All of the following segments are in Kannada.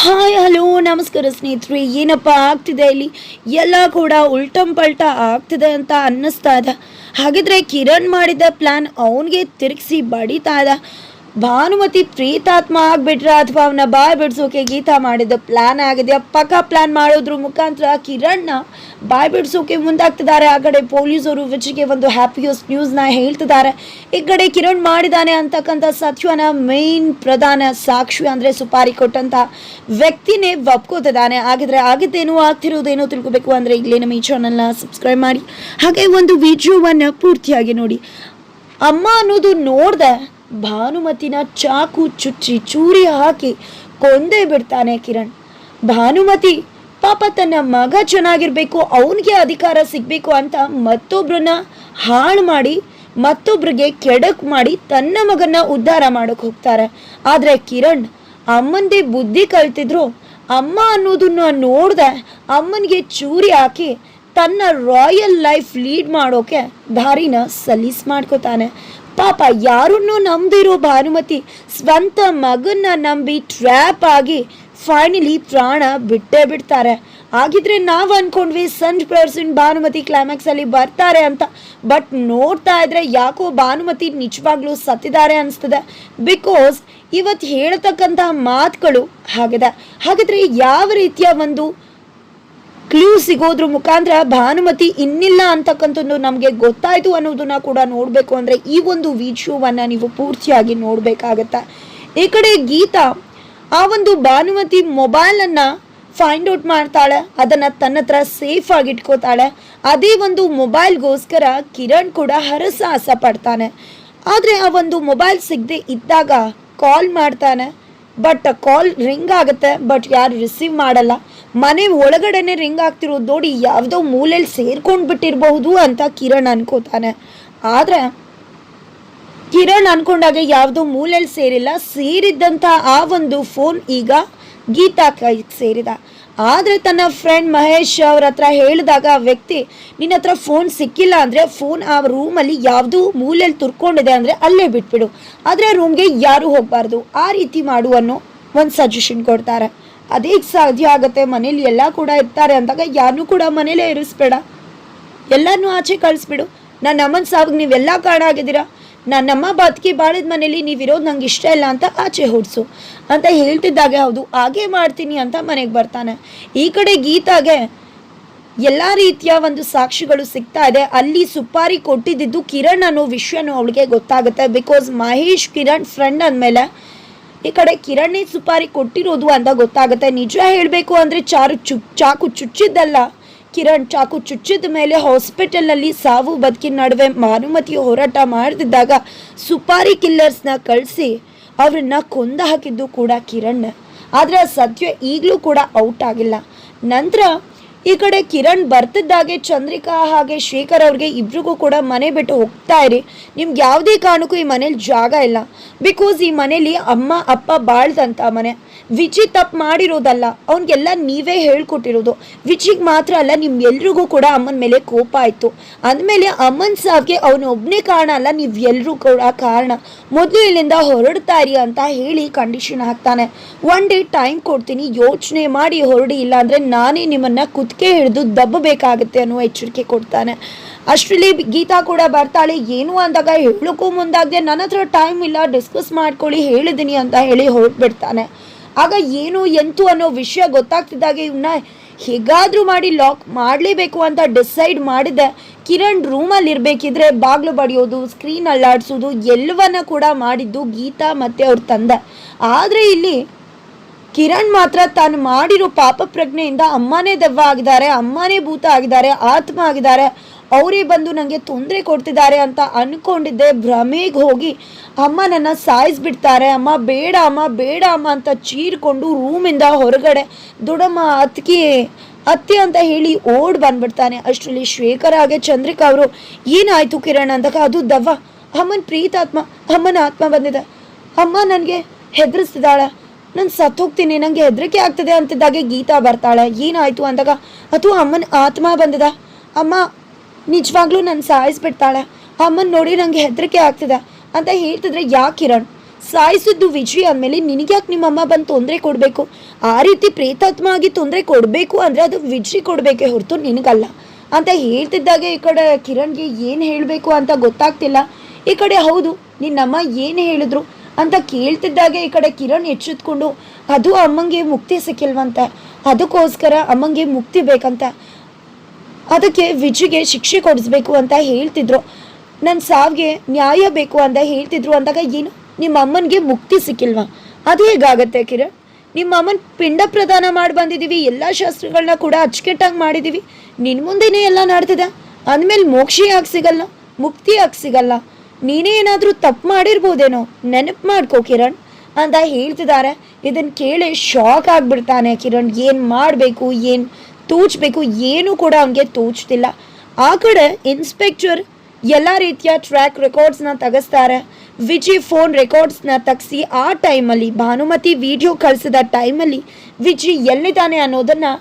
ಹಾಯ್ ಹಲೋ ನಮಸ್ಕಾರ ಸ್ನೇಹಿತರೆ. ಏನಪ್ಪ ಆಗ್ತಿದೆ ಇಲ್ಲಿ ಎಲ್ಲ ಕೂಡ ಉಲ್ಟಂ ಪಲ್ಟ ಆಗ್ತಿದೆ ಅಂತ ಅನ್ನಿಸ್ತಾ ಇದೆ. ಹಾಗಿದ್ರೆ ಕಿರಣ್ ಮಾಡಿದ ಪ್ಲಾನ್ ಅವನಿಗೆ ತಿರುಗಿಸಿ ಬಡಿತಾ ಇದೆ. ಭಾನುಮತಿ ಪ್ರೀತಾತ್ಮ ಆಗ್ಬಿಟ್ರ ಅಥವಾ ಅವನ ಬಾಯ್ ಬಿಡ್ಸೋಕೆ ಗೀತಾ ಮಾಡಿದ ಪ್ಲಾನ್ ಆಗಿದೆಯಾ? ಪಕ್ಕ ಪ್ಲಾನ್ ಮಾಡೋದ್ರ ಮುಖಾಂತರ ಕಿರಣ್ನ ಬಾಯ್ ಬಿಡ್ಸೋಕೆ ಮುಂದಾಗ್ತಿದ್ದಾರೆ. ಆ ಕಡೆ ಪೊಲೀಸರು ವಿಚಿಗೆ ಒಂದು ಹ್ಯಾಪಿಯಸ್ಟ್ ನ್ಯೂಸ್ನ ಹೇಳ್ತಿದ್ದಾರೆ. ಈ ಕಡೆ ಕಿರಣ್ ಮಾಡಿದಾನೆ ಅಂತಕ್ಕಂಥ ಸತ್ಯನ ಮೇನ್ ಪ್ರಧಾನ ಸಾಕ್ಷಿ ಅಂದರೆ ಸುಪಾರಿ ಕೊಟ್ಟಂತ ವ್ಯಕ್ತಿನೇ ಒಪ್ಕೋತಿದ್ದಾನೆ. ಹಾಗಿದ್ರೆ ಆಗಿದ್ದೇನು ಆಗ್ತಿರೋದೇನೋ ತಿಳ್ಕೊಬೇಕು ಅಂದರೆ ಇಲ್ಲೇ ನಮ್ಮ ಈ ಚಾನಲ್ನ ಸಬ್ಸ್ಕ್ರೈಬ್ ಮಾಡಿ, ಹಾಗೆ ಒಂದು ವಿಡಿಯೋವನ್ನು ಪೂರ್ತಿಯಾಗಿ ನೋಡಿ. ಅಮ್ಮ ಅನ್ನೋದು ನೋಡ್ದೆ ಭಾನುಮತಿನ ಚಾಕು ಚುಚ್ಚಿ ಚೂರಿ ಹಾಕಿ ಕೊಂದೇ ಬಿಡ್ತಾನೆ ಕಿರಣ್. ಭಾನುಮತಿ ಪಾಪ ತನ್ನ ಮಗ ಚೆನ್ನಾಗಿರ್ಬೇಕು, ಅವನಿಗೆ ಅಧಿಕಾರ ಸಿಗ್ಬೇಕು ಅಂತ ಮತ್ತೊಬ್ರನ್ನ ಹಾಳು ಮಾಡಿ ಮತ್ತೊಬ್ರಿಗೆ ಕೆಡಕ್ ಮಾಡಿ ತನ್ನ ಮಗನ್ನ ಉದ್ಧಾರ ಮಾಡಕ್ ಹೋಗ್ತಾರೆ. ಆದ್ರೆ ಕಿರಣ್ ಅಮ್ಮಂದೇ ಬುದ್ಧಿ ಕಲ್ತಿದ್ರು ಅಮ್ಮ ಅನ್ನೋದನ್ನ ನೋಡ್ದೆ ಅಮ್ಮನಿಗೆ ಚೂರಿ ಹಾಕಿ ತನ್ನ ರಾಯಲ್ ಲೈಫ್ ಲೀಡ್ ಮಾಡೋಕೆ ದಾರಿನ ಸಲೀಸ್ ಮಾಡ್ಕೋತಾನೆ. ಪಾಪ ಯಾರನ್ನೂ ನಂಬಿರೋ ಭಾನುಮತಿ ಸ್ವಂತ ಮಗನ್ನ ನಂಬಿ ಟ್ರ್ಯಾಪ್ ಆಗಿ ಫೈನಲಿ ಪ್ರಾಣ ಬಿಟ್ಟೇ ಬಿಡ್ತಾರೆ. ಹಾಗಿದ್ರೆ ನಾವು ಅನ್ಕೊಂಡ್ವಿ 100% ಭಾನುಮತಿ ಕ್ಲೈಮ್ಯಾಕ್ಸ್ ಅಲ್ಲಿ ಬರ್ತಾರೆ ಅಂತ. ಬಟ್ ನೋಡ್ತಾ ಇದ್ರೆ ಯಾಕೋ ಭಾನುಮತಿ ನಿಜವಾಗ್ಲೂ ಸತ್ತಿದ್ದಾರೆ ಅನಿಸ್ತದೆ. ಬಿಕಾಸ್ ಇವತ್ತು ಹೇಳ್ತಕ್ಕಂಥ ಮಾತುಗಳು ಹಾಗಿದೆ. ಹಾಗಿದ್ರೆ ಯಾವ ರೀತಿಯ ಒಂದು ಕ್ಲೂ ಸಿಗೋದ್ರ ಮುಖಾಂತರ ಭಾನುಮತಿ ಇನ್ನಿಲ್ಲ ಅಂತಕ್ಕಂಥದ್ದು ನಮಗೆ ಗೊತ್ತಾಯ್ತು ಅನ್ನೋದನ್ನ ಕೂಡ ನೋಡಬೇಕು ಅಂದರೆ ಈ ಒಂದು ವಿಡಿಯೋವನ್ನು ನೀವು ಪೂರ್ತಿಯಾಗಿ ನೋಡಬೇಕಾಗತ್ತೆ. ಈ ಕಡೆ ಗೀತಾ ಆ ಒಂದು ಭಾನುಮತಿ ಮೊಬೈಲನ್ನು ಫೈಂಡ್ ಔಟ್ ಮಾಡ್ತಾಳೆ, ಅದನ್ನು ತನ್ನ ಹತ್ರ ಸೇಫ್ ಆಗಿ ಇಟ್ಕೋತಾಳೆ. ಅದೇ ಒಂದು ಮೊಬೈಲ್ಗೋಸ್ಕರ ಕಿರಣ್ ಕೂಡ ಹರಸಾಹಸ ಪಡ್ತಾನೆ. ಆದರೆ ಆ ಒಂದು ಮೊಬೈಲ್ ಸಿಗದೆ ಇದ್ದಾಗ ಕಾಲ್ ಮಾಡ್ತಾನೆ. ಬಟ್ ಕಾಲ್ ರಿಂಗ್ ಆಗುತ್ತೆ, ಬಟ್ ಯಾರು ರಿಸೀವ್ ಮಾಡಲ್ಲ. ಮನೆ ಒಳಗಡೆನೆ ರಿಂಗ್ ಆಗ್ತಿರೋದು ನೋಡಿ ಯಾವುದೋ ಮೂಲೆಯಲ್ಲಿ ಸೇರ್ಕೊಂಡು ಬಿಟ್ಟಿರಬಹುದು ಅಂತ ಕಿರಣ್ ಅನ್ಕೋತಾನೆ. ಆದರೆ ಕಿರಣ್ ಅನ್ಕೊಂಡಾಗ ಯಾವುದೋ ಮೂಲೆಯಲ್ಲಿ ಸೇರಿಲ್ಲ, ಸೇರಿದ್ದಂಥ ಆ ಒಂದು ಫೋನ್ ಈಗ ಗೀತಾ ಕೈ ಸೇರಿದ. ಆದರೆ ತನ್ನ ಫ್ರೆಂಡ್ ಮಹೇಶ್ ಅವ್ರ ಹತ್ರ ಹೇಳಿದಾಗ ಆ ವ್ಯಕ್ತಿ ನಿನ್ನ ಹತ್ರ ಫೋನ್ ಸಿಕ್ಕಿಲ್ಲ ಅಂದರೆ ಫೋನ್ ಆ ರೂಮಲ್ಲಿ ಯಾವುದೋ ಮೂಲೆಯಲ್ಲಿ ತುರ್ಕೊಂಡಿದೆ ಅಂದರೆ ಅಲ್ಲೇ ಬಿಟ್ಬಿಡು, ಆದರೆ ರೂಮ್ಗೆ ಯಾರೂ ಹೋಗಬಾರ್ದು, ಆ ರೀತಿ ಮಾಡು ಅನ್ನೋ ಒಂದು ಸಜೆಷನ್ ಕೊಡ್ತಾರೆ. ಅದೇ ಸಾಧ್ಯ ಆಗುತ್ತೆ, ಮನೇಲಿ ಎಲ್ಲ ಕೂಡ ಇರ್ತಾರೆ ಅಂದಾಗ ಯಾರನ್ನೂ ಕೂಡ ಮನೇಲೇ ಇರಿಸ್ಬೇಡ, ಎಲ್ಲರನ್ನೂ ಆಚೆ ಕಳಿಸ್ಬಿಡು. ನನ್ನ ಅಮ್ಮನ ಸಾವಿಗೆ ನೀವೆಲ್ಲ ಕಾರಣ ಆಗಿದ್ದೀರಾ, ನನ್ನಮ್ಮ ಬದುಕಿ ಬಾಳಿದ ಮನೇಲಿ ನೀವಿರೋದು ನಂಗೆ ಇಷ್ಟ ಇಲ್ಲ ಅಂತ ಆಚೆ ಹೊಡ್ಸು ಅಂತ ಹೇಳ್ತಿದ್ದಾಗ ಹೌದು ಹಾಗೆ ಮಾಡ್ತೀನಿ ಅಂತ ಮನೆಗೆ ಬರ್ತಾನೆ. ಈ ಕಡೆ ಗೀತಾಗೆ ಎಲ್ಲ ರೀತಿಯ ಒಂದು ಸಾಕ್ಷಿಗಳು ಸಿಗ್ತಾ ಇದೆ. ಅಲ್ಲಿ ಸುಪಾರಿ ಕೊಟ್ಟಿದ್ದು ಕಿರಣ್ ಅನ್ನೋ ವಿಷಯನೂ ಅವಳಿಗೆ ಗೊತ್ತಾಗುತ್ತೆ. ಬಿಕಾಸ್ ಮಹೇಶ್ ಕಿರಣ್ ಫ್ರೆಂಡ್ ಅಂದಮೇಲೆ ಈ ಕಡೆ ಕಿರಣ್ ಸುಪಾರಿ ಕೊಟ್ಟಿರೋದು ಅಂತ ಗೊತ್ತಾಗುತ್ತೆ. ನಿಜ ಹೇಳಬೇಕು ಅಂದರೆ ಚಾಕು ಚುಚ್ಚಿದ್ದಲ್ಲ, ಕಿರಣ್ ಚಾಕು ಚುಚ್ಚಿದ ಮೇಲೆ ಹಾಸ್ಪಿಟಲ್ನಲ್ಲಿ ಸಾವು ಬದುಕಿನ ನಡುವೆ ಭಾನುಮತಿ ಹೋರಾಟ ಮಾಡ್ತಿದ್ದಾಗ ಸುಪಾರಿ ಕಿಲ್ಲರ್ಸ್ನ ಕಳಿಸಿ ಅವ್ರನ್ನ ಕೊಂದು ಹಾಕಿದ್ದು ಕೂಡ ಕಿರಣ್. ಆದರೆ ಸತ್ಯ ಈಗಲೂ ಕೂಡ ಔಟ್ ಆಗಿಲ್ಲ. ನಂತರ ಈ ಕಡೆ ಕಿರಣ್ ಬರ್ತಿದ್ದಾಗೆ ಚಂದ್ರಿಕಾ ಹಾಗೆ ಶೇಖರ್ ಅವ್ರಿಗೆ ಇಬ್ರಿಗೂ ಕೂಡ ಮನೆ ಬಿಟ್ಟು ಹೋಗ್ತಾ ಇರಿ, ನಿಮ್ಗೆ ಯಾವುದೇ ಕಾರಣಕ್ಕೂ ಈ ಮನೇಲಿ ಜಾಗ ಇಲ್ಲ. ಬಿಕಾಸ್ ಈ ಮನೇಲಿ ಅಮ್ಮ ಅಪ್ಪ ಬಾಳ್ದಂಥ ಮನೆ. ವಿಚಿ ತಪ್ಪು ಮಾಡಿರೋದಲ್ಲ, ಅವನಿಗೆಲ್ಲ ನೀವೇ ಹೇಳ್ಕೊಟ್ಟಿರೋದು. ವಿಚಿಗೆ ಮಾತ್ರ ಅಲ್ಲ, ನಿಮ್ಗೆಲ್ರಿಗೂ ಕೂಡ ಅಮ್ಮನ ಮೇಲೆ ಕೋಪ ಆಯಿತು. ಅಂದಮೇಲೆ ಅಮ್ಮನ ಸಾವಿಗೆ ಅವನು ಒಬ್ಬನೇ ಕಾರಣ ಅಲ್ಲ, ನೀವು ಎಲ್ಲರೂ ಕೂಡ ಕಾರಣ. ಮೊದಲು ಇಲ್ಲಿಂದ ಹೊರಡ್ತಾ ಇರಿ ಅಂತ ಹೇಳಿ ಕಂಡೀಷನ್ ಹಾಕ್ತಾನೆ. ಒನ್ ಡೇ ಟೈಮ್ ಕೊಡ್ತೀನಿ, ಯೋಚನೆ ಮಾಡಿ ಹೊರಡಿ, ಇಲ್ಲ ಅಂದರೆ ನಾನೇ ನಿಮ್ಮನ್ನು ಕುತ್ತಿಗೆ ಹಿಡಿದು ದಬ್ಬಬೇಕಾಗುತ್ತೆ ಅನ್ನೋ ಎಚ್ಚರಿಕೆ ಕೊಡ್ತಾನೆ. ಅಷ್ಟರಲ್ಲಿ ಗೀತಾ ಕೂಡ ಬರ್ತಾಳೆ. ಏನು ಅಂದಾಗ ಹೇಳೋಕ್ಕೂ ಮುಂದಾಗದೆ ನನ್ನ ಹತ್ರ ಟೈಮ್ ಇಲ್ಲ, ಡಿಸ್ಕಸ್ ಮಾಡ್ಕೊಳ್ಳಿ ಹೇಳಿದ್ದೀನಿ ಅಂತ ಹೇಳಿ ಹೊರಟ್ಬಿಡ್ತಾನೆ. ಆಗ ಏನು ಎಂತು ಅನ್ನೋ ವಿಷಯ ಗೊತ್ತಾಗ್ತಿದ್ದಾಗೆ ಇವನ್ನ ಹೇಗಾದರೂ ಮಾಡಿ ಲಾಕ್ ಮಾಡಲೇಬೇಕು ಅಂತ ಡಿಸೈಡ್ ಮಾಡಿದೆ. ಕಿರಣ್ ರೂಮಲ್ಲಿ ಇರಬೇಕಿದ್ರೆ ಬಾಗಿಲು ಬಡಿಯೋದು, ಸ್ಕ್ರೀನ್ ಅಲ್ಲಾಡಿಸೋದು ಎಲ್ಲವನ್ನ ಕೂಡ ಮಾಡಿದ್ದು ಗೀತಾ ಮತ್ತು ಅವ್ರ ತಂದೆ. ಆದರೆ ಇಲ್ಲಿ ಕಿರಣ್ ಮಾತ್ರ ತಾನು ಮಾಡಿರೋ ಪಾಪ ಪ್ರಜ್ಞೆಯಿಂದ ಅಮ್ಮನೇ ದೆವ್ವ ಆಗಿದ್ದಾರೆ, ಅಮ್ಮನೇ ಭೂತ ಆಗಿದ್ದಾರೆ, ಆತ್ಮ ಆಗಿದ್ದಾರೆ, ಅವರೇ ಬಂದು ನನಗೆ ತೊಂದರೆ ಕೊಡ್ತಿದ್ದಾರೆ ಅಂತ ಅಂದ್ಕೊಂಡಿದ್ದೆ. ಭ್ರಮೆಗೆ ಹೋಗಿ ಅಮ್ಮ ನನ್ನ ಸಾಯಿಸ್ಬಿಡ್ತಾರೆ, ಅಮ್ಮ ಬೇಡ ಅಮ್ಮ ಬೇಡ ಅಮ್ಮ ಅಂತ ಚೀರ್ಕೊಂಡು ರೂಮಿಂದ ಹೊರಗಡೆ ದೊಡ್ಡಮ್ಮ ಅತ್ತೆ ಅಂತ ಹೇಳಿ ಓಡ್ ಬಂದ್ಬಿಡ್ತಾನೆ. ಅಷ್ಟರಲ್ಲಿ ಶೇಖರ್ ಹಾಗೆ ಚಂದ್ರಿಕಾ ಅವರು ಏನಾಯ್ತು ಕಿರಣ್ ಅಂದಾಗ ಅದು ದವ್ವ, ಅಮ್ಮನ ಪ್ರೀತಾತ್ಮ, ಅಮ್ಮನ ಆತ್ಮ ಬಂದಿದೆ, ಅಮ್ಮ ನನಗೆ ಹೆದರಿಸ್ತಿದ್ದಾಳೆ, ನಾನು ಸತ್ತೋಗ್ತೀನಿ, ನನಗೆ ಹೆದರಿಕೆ ಆಗ್ತದೆ ಅಂತಿದ್ದಾಗೆ ಗೀತಾ ಬರ್ತಾಳೆ. ಏನಾಯ್ತು ಅಂದಾಗ ಅದು ಅಮ್ಮನ ಆತ್ಮ ಬಂದಿದೆ, ಅಮ್ಮ ನಿಜವಾಗ್ಲೂ ನನ್ನ ಸಾಯಿಸ್ಬಿಡ್ತಾಳೆ, ಅಮ್ಮನ ನೋಡಿ ನನಗೆ ಹೆದರಿಕೆ ಆಗ್ತಿದೆ ಅಂತ ಹೇಳ್ತಿದ್ರೆ ಯಾಕೆ ಕಿರಣ್ ಸಾಯಿಸಿದ್ದು ವಿಜಯ್ ಅಂದಮೇಲೆ ನಿನಗ್ಯಾಕೆ ನಿಮ್ಮಮ್ಮ ಬಂದು ತೊಂದರೆ ಕೊಡಬೇಕು? ಆ ರೀತಿ ಪ್ರೇತಾತ್ಮ ಆಗಿ ತೊಂದರೆ ಕೊಡಬೇಕು ಅಂದರೆ ಅದು ವಿಜಯ್ ಕೊಡಬೇಕೇ ಹೊರತು ನಿನಗಲ್ಲ ಅಂತ ಹೇಳ್ತಿದ್ದಾಗೆ ಈ ಕಡೆ ಕಿರಣ್ಗೆ ಏನು ಹೇಳಬೇಕು ಅಂತ ಗೊತ್ತಾಗ್ತಿಲ್ಲ. ಈ ಕಡೆ ಹೌದು ನಿನ್ನಮ್ಮ ಏನು ಹೇಳಿದ್ರು ಅಂತ ಕೇಳ್ತಿದ್ದಾಗೆ ಈ ಕಡೆ ಕಿರಣ್ ಎಚ್ಚೆತ್ಕೊಂಡು ಅದು ಅಮ್ಮಂಗೆ ಮುಕ್ತಿ ಸಿಕ್ಕಿಲ್ವಂತೆ, ಅದಕ್ಕೋಸ್ಕರ ಅಮ್ಮಂಗೆ ಮುಕ್ತಿ ಬೇಕಂತ, ಅದಕ್ಕೆ ವಿಜಯ್ಗೆ ಶಿಕ್ಷೆ ಕೊಡಿಸ್ಬೇಕು ಅಂತ ಹೇಳ್ತಿದ್ರು, ನನ್ನ ಸಾವಿಗೆ ನ್ಯಾಯ ಬೇಕು ಅಂತ ಹೇಳ್ತಿದ್ರು. ಅಂದಾಗ ಏನು ನಿಮ್ಮ ಅಮ್ಮನಿಗೆ ಮುಕ್ತಿ ಸಿಕ್ಕಿಲ್ವಾ? ಅದು ಹೇಗಾಗತ್ತೆ ಕಿರಣ್? ನಿಮ್ಮ ಅಮ್ಮನ ಪಿಂಡ ಪ್ರದಾನ ಮಾಡಿ ಬಂದಿದ್ದೀವಿ, ಎಲ್ಲ ಶಾಸ್ತ್ರಗಳನ್ನ ಕೂಡ ಅಚ್ಚುಕಟ್ಟಾಗಿ ಮಾಡಿದ್ದೀವಿ, ನಿನ್ನ ಮುಂದೆನೇ ಎಲ್ಲ ನಡೆದಿದೆ ಅಂದಮೇಲೆ ಮೋಕ್ಷ ಯಾಕೆ ಸಿಗಲ್ಲ, ಮುಕ್ತಿ ಯಾಕೆ ಸಿಗಲ್ಲ? ನೀನೇ ಏನಾದರೂ ತಪ್ಪು ಮಾಡಿರ್ಬೋದೇನೋ, ನೆನಪು ಮಾಡ್ಕೋ ಕಿರಣ್ ಅಂತ ಹೇಳ್ತಿದ್ದಾರೆ. ಇದನ್ನು ಕೇಳಿ ಶಾಕ್ ಆಗಿಬಿಡ್ತಾನೆ ಕಿರಣ್. ಏನು ಮಾಡಬೇಕು, ಏನು ತೋಚಬೇಕು ಏನೂ ಕೂಡ ಅವನಿಗೆ ತೋಚ್ತಿಲ್ಲ. ಆ ಕಡೆ ಇನ್ಸ್ಪೆಕ್ಟರ್ ಎಲ್ಲ ರೀತಿಯ ಟ್ರ್ಯಾಕ್ ರೆಕಾರ್ಡ್ಸ್ನ ತೆಗೆಸ್ತಾರೆ. ವಿಜಯ್ ಫೋನ್ ರೆಕಾರ್ಡ್ಸ್ನ ತೆಗೆಸಿ ಆ ಟೈಮಲ್ಲಿ ಭಾನುಮತಿ ವಿಡಿಯೋ ಕಳಿಸಿದ ಟೈಮಲ್ಲಿ ವಿಜಯ್ ಎಲ್ಲಿದ್ದಾನೆ ಅನ್ನೋದನ್ನು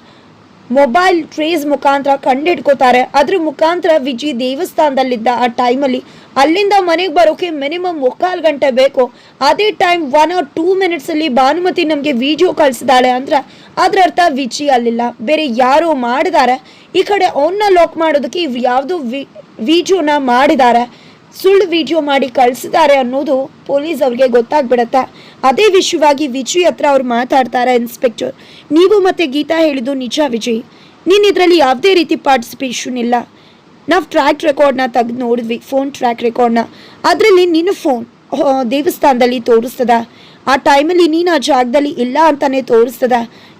ಮೊಬೈಲ್ ಟ್ರೇಸ್ ಮುಖಾಂತರ ಕಂಡಿಡ್ಕೋತಾರೆ. ಅದ್ರ ಮುಖಾಂತರ ವಿಜಯ್ ದೇವಸ್ಥಾನದಲ್ಲಿದ್ದ ಆ ಟೈಮಲ್ಲಿ ಅಲ್ಲಿಂದ ಮನೆಗೆ ಬರೋಕೆ ಮಿನಿಮಮ್ 3/4 ಗಂಟೆ ಬೇಕು. ಅದೇ ಟೈಮ್ 1 or 2 ಮಿನಿಟ್ಸಲ್ಲಿ ಭಾನುಮತಿ ನಮಗೆ ವಿಡಿಯೋ ಕಳಿಸಿದಾಳೆ ಅಂದ್ರೆ ಅದರ ಅರ್ಥ ವಿಜಯ್ ಅಲ್ಲಿಲ್ಲ, ಬೇರೆ ಯಾರೋ ಮಾಡಿದ್ದಾರೆ. ಈ ಕಡೆ ಅವನ್ನ ಲಾಕ್ ಮಾಡೋದಕ್ಕೆ ಯಾವುದೋ ವಿಡಿಯೋನ ಮಾಡಿದ್ದಾರೆ, ಸುಳ್ಳು ವಿಡಿಯೋ ಮಾಡಿ ಕಳಿಸಿದ್ದಾರೆ ಅನ್ನೋದು ಪೊಲೀಸ್ ಅವ್ರಿಗೆ ಗೊತ್ತಾಗ್ಬಿಡತ್ತೆ. ಅದೇ ವಿಷಯವಾಗಿ ವಿಜಯ್ ಹತ್ರ ಅವ್ರು ಮಾತಾಡ್ತಾರೆ ಇನ್ಸ್ಪೆಕ್ಟರ್. ನೀವು ಮತ್ತೆ ಗೀತಾ ಹೇಳಿದ್ದು ನಿಜ ವಿಜಯ್, ನೀನು ಇದರಲ್ಲಿ ಯಾವುದೇ ರೀತಿ ಪಾರ್ಟಿಸಿಪೇಷನ್ ಇಲ್ಲ. ನಾವು ಟ್ರ್ಯಾಕ್ ರೆಕಾರ್ಡ್ನ ತೆಗೆದು ನೋಡಿದ್ವಿ, ಫೋನ್ ಟ್ರ್ಯಾಕ್ ರೆಕಾರ್ಡ್ನ, ಅದರಲ್ಲಿ ನಿನ್ನ ಫೋನ್ ದೇವಸ್ಥಾನದಲ್ಲಿ ತೋರಿಸ್ತದ, ಆ ಟೈಮಲ್ಲಿ ನೀನು ಆ ಜಾಗದಲ್ಲಿ ಇಲ್ಲ ಅಂತಾನೆ ತೋರಿಸ್ತದ.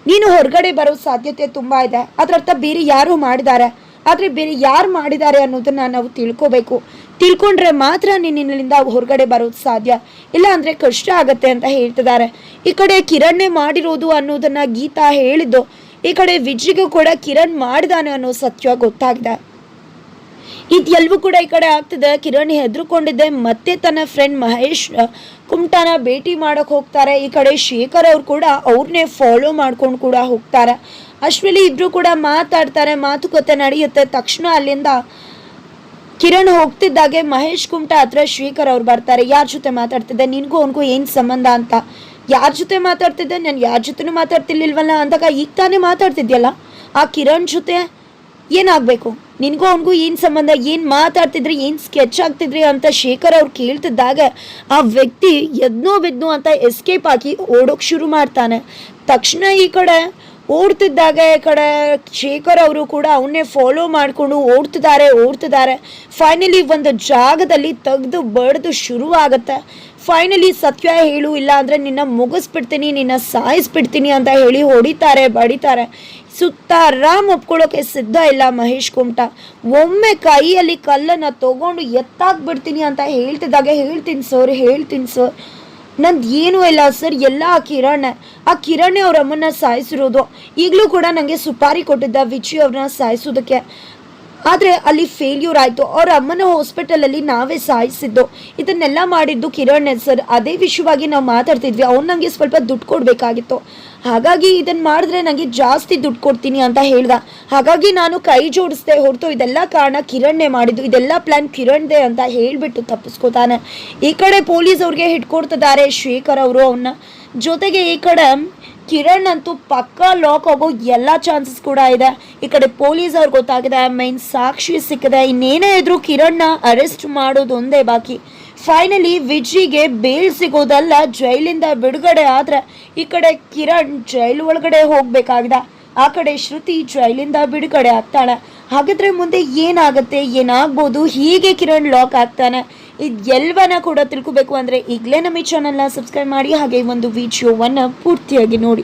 ನೀನು ಹೊರಗಡೆ ಬರೋ ಸಾಧ್ಯತೆ ತುಂಬ ಇದೆ, ಅದರರ್ಥ ಬೇರೆ ಯಾರು ಮಾಡಿದ್ದಾರೆ. ಆದರೆ ಬೇರೆ ಯಾರು ಮಾಡಿದ್ದಾರೆ ಅನ್ನೋದನ್ನು ನಾವು ತಿಳ್ಕೊಂಡ್ರೆ ಮಾತ್ರ ನಿನ್ನಿಂದ ಹೊರಗಡೆ ಬರೋದು ಸಾಧ್ಯ, ಇಲ್ಲ ಅಂದರೆ ಕಷ್ಟ ಆಗತ್ತೆ ಅಂತ ಹೇಳ್ತಿದ್ದಾರೆ. ಈ ಕಡೆ ಕಿರಣ್ನೇ ಮಾಡಿರೋದು ಅನ್ನೋದನ್ನು ಗೀತಾ ಹೇಳಿದ್ದು, ಈ ಕಡೆ ವಿಜಯ್ಗೂ ಕೂಡ ಕಿರಣ್ ಮಾಡಿದಾನೆ ಅನ್ನೋ ಸತ್ಯ ಗೊತ್ತಾಗಿದೆ. ಇದೆಲ್ಲವೂ ಕೂಡ ಈ ಕಡೆ ಆಗ್ತಿದೆ. ಕಿರಣ್ ಹೆದರ್ಕೊಂಡಿದ್ದೆ ಮತ್ತೆ ತನ್ನ ಫ್ರೆಂಡ್ ಮಹೇಶ್ ಕುಮಟಾನ ಭೇಟಿ ಮಾಡೋಕೆ ಹೋಗ್ತಾರೆ. ಈ ಕಡೆ ಶೇಖರ್ ಅವ್ರು ಕೂಡ ಅವ್ರನ್ನೇ ಫಾಲೋ ಮಾಡ್ಕೊಂಡು ಕೂಡ ಹೋಗ್ತಾರೆ. ಅಷ್ಟರಲ್ಲಿ ಇಬ್ರು ಕೂಡ ಮಾತಾಡ್ತಾರೆ, ಮಾತುಕತೆ ನಡೆಯುತ್ತೆ. ತಕ್ಷಣ ಅಲ್ಲಿಂದ ಕಿರಣ್ ಹೋಗ್ತಿದ್ದಾಗೆ ಮಹೇಶ್ ಕುಮಟಾ ಹತ್ರ ಶೇಖರ್ ಅವ್ರು ಬರ್ತಾರೆ. ಯಾರ ಜೊತೆ ಮಾತಾಡ್ತಿದ್ದೆ, ನಿನಗೂ ಅವನಿಗೂ ಏನು ಸಂಬಂಧ ಅಂತ. ಯಾರ ಜೊತೆ ಮಾತಾಡ್ತಿದ್ದೆ, ನಾನು ಯಾರ ಜೊತೆನೂ ಮಾತಾಡ್ತಿರ್ಲಿಲ್ವಲ್ಲ ಅಂದಾಗ ಈಗ ತಾನೇ ಮಾತಾಡ್ತಿದ್ಯಲ್ಲ, ಆ ಕಿರಣ್ ಜೊತೆ ಏನಾಗಬೇಕು, ನಿನಗೂ ಅವನಿಗೂ ಏನು ಸಂಬಂಧ, ಏನು ಮಾತಾಡ್ತಿದ್ರಿ, ಏನು ಸ್ಕೆಚ್ ಆಗ್ತಿದ್ರಿ ಅಂತ ಶೇಖರ್ ಅವ್ರು ಕೇಳ್ತಿದ್ದಾಗ ಆ ವ್ಯಕ್ತಿ ಎದ್ನೋ ಅಂತ ಎಸ್ಕೇಪ್ ಆಗಿ ಓಡೋಕೆ ಶುರು ಮಾಡ್ತಾನೆ. ತಕ್ಷಣ ಈ ಕಡೆ ಓಡ್ತಿದ್ದಾಗ ಈ ಕಡೆ ಶೇಖರ್ ಅವರು ಕೂಡ ಅವನ್ನೇ ಫಾಲೋ ಮಾಡಿಕೊಂಡು ಓಡ್ತಿದ್ದಾರೆ. ಫೈನಲಿ ಒಂದು ಜಾಗದಲ್ಲಿ ತೆಗೆದು ಬಡ್ದು ಶುರುವಾಗುತ್ತೆ. ಫೈನಲಿ ಸತ್ಯ ಹೇಳು, ಇಲ್ಲ ಅಂದರೆ ನಿನ್ನ ಮುಗಿಸ್ಬಿಡ್ತೀನಿ, ನಿನ್ನ ಸಾಯಿಸ್ಬಿಡ್ತೀನಿ ಅಂತ ಹೇಳಿ ಬಡಿತಾರೆ. ಸುತ್ತ ರಾಮ್ ಒಪ್ಕೊಳ್ಳೋಕೆ ಸಿದ್ಧ ಇಲ್ಲ ಮಹೇಶ್ ಕುಮಟಾ. ಒಮ್ಮೆ ಕೈಯಲ್ಲಿ ಕಲ್ಲನ್ನು ತಗೊಂಡು ಎತ್ತಾಕ್ಬಿಡ್ತೀನಿ ಅಂತ ಹೇಳ್ತಿದ್ದಾಗ ಹೇಳ್ತೀನಿ ಸರ್ ನಂದು ಏನೂ ಇಲ್ಲ ಸರ್, ಎಲ್ಲ ಆ ಕಿರಣ್ ಅವ್ರ ಅಮ್ಮನ್ನ ಸಾಯಿಸಿರೋದು. ಈಗಲೂ ಕೂಡ ನನಗೆ ಸುಪಾರಿ ಕೊಟ್ಟಿದ್ದ ವಿಜಯ್ ಅವ್ರನ್ನ ಸಾಯಿಸೋದಕ್ಕೆ, ಆದರೆ ಅಲ್ಲಿ ಫೇಲ್ಯೂರ್ ಆಯಿತು. ಅವ್ರ ಅಮ್ಮನ ಹಾಸ್ಪಿಟಲಲ್ಲಿ ನಾವೇ ಸಾಯಿಸಿದ್ದು. ಇದನ್ನೆಲ್ಲ ಮಾಡಿದ್ದು ಕಿರಣ್ ಸರ್. ಅದೇ ವಿಷಯವಾಗಿ ನಾವು ಮಾತಾಡ್ತಿದ್ವಿ. ಅವ್ನು ನನಗೆ ಸ್ವಲ್ಪ ದುಡ್ಡು ಕೊಡಬೇಕಾಗಿತ್ತು, ಹಾಗಾಗಿ ಇದನ್ನು ಮಾಡಿದ್ರೆ ನನಗೆ ಜಾಸ್ತಿ ದುಡ್ಡು ಕೊಡ್ತೀನಿ ಅಂತ ಹೇಳ್ದ. ಹಾಗಾಗಿ ನಾನು ಕೈ ಜೋಡಿಸ್ದೆ ಹೊರತು ಇದೆಲ್ಲ ಕಾರಣ ಕಿರಣ್ನೇ ಮಾಡಿದ್ದು, ಇದೆಲ್ಲ ಪ್ಲ್ಯಾನ್ ಕಿರಣ್ದೇ ಅಂತ ಹೇಳಿಬಿಟ್ಟು ತಪ್ಪಿಸ್ಕೋತಾನೆ. ಈ ಕಡೆ ಪೊಲೀಸ್ ಅವ್ರಿಗೆ ಹಿಡ್ಕೊಡ್ತಿದ್ದಾರೆ ಶೇಖರ್ ಅವರು ಅವನ್ನ. ಜೊತೆಗೆ ಈ ಕಡೆ ಕಿರಣ್ ಅಂತೂ ಪಕ್ಕಾ ಲಾಕ್ ಆಗೋ ಎಲ್ಲ ಚಾನ್ಸಸ್ ಕೂಡ ಇದೆ. ಈ ಕಡೆ ಪೊಲೀಸ್ ಅವ್ರಿಗೆ ಗೊತ್ತಾಗಿದೆ, ಮೈನ್ ಸಾಕ್ಷಿ ಸಿಕ್ಕಿದೆ. ಇನ್ನೇನೇ ಇದ್ರೂ ಕಿರಣ್ನ ಅರೆಸ್ಟ್ ಮಾಡೋದು ಒಂದೇ ಬಾಕಿ. ಫೈನಲಿ ವಿಜಯ್ಗೆ ಬೇಲ್ ಸಿಗೋದಲ್ಲ, ಜೈಲಿಂದ ಬಿಡುಗಡೆ ಆದರೆ ಈ ಕಡೆ ಕಿರಣ್ ಜೈಲು ಒಳಗಡೆ ಹೋಗಬೇಕಾಗಿದೆ, ಆ ಕಡೆ ಶ್ರುತಿ ಜೈಲಿಂದ ಬಿಡುಗಡೆ ಆಗ್ತಾಳೆ. ಹಾಗಾದರೆ ಮುಂದೆ ಏನಾಗುತ್ತೆ, ಏನಾಗ್ಬೋದು, ಹೀಗೆ ಕಿರಣ್ ಲಾಕ್ ಆಗ್ತಾನೆ, ಇದೆಲ್ಲವನ್ನ ಕೂಡ ತಿಳ್ಕೋಬೇಕು ಅಂದರೆ ಈಗಲೇ ನಮ್ಮ ಈ ಚಾನಲ್ನ ಸಬ್ಸ್ಕ್ರೈಬ್ ಮಾಡಿ, ಹಾಗೆ ಒಂದು ವಿಡಿಯೋವನ್ನು ಪೂರ್ತಿಯಾಗಿ ನೋಡಿ.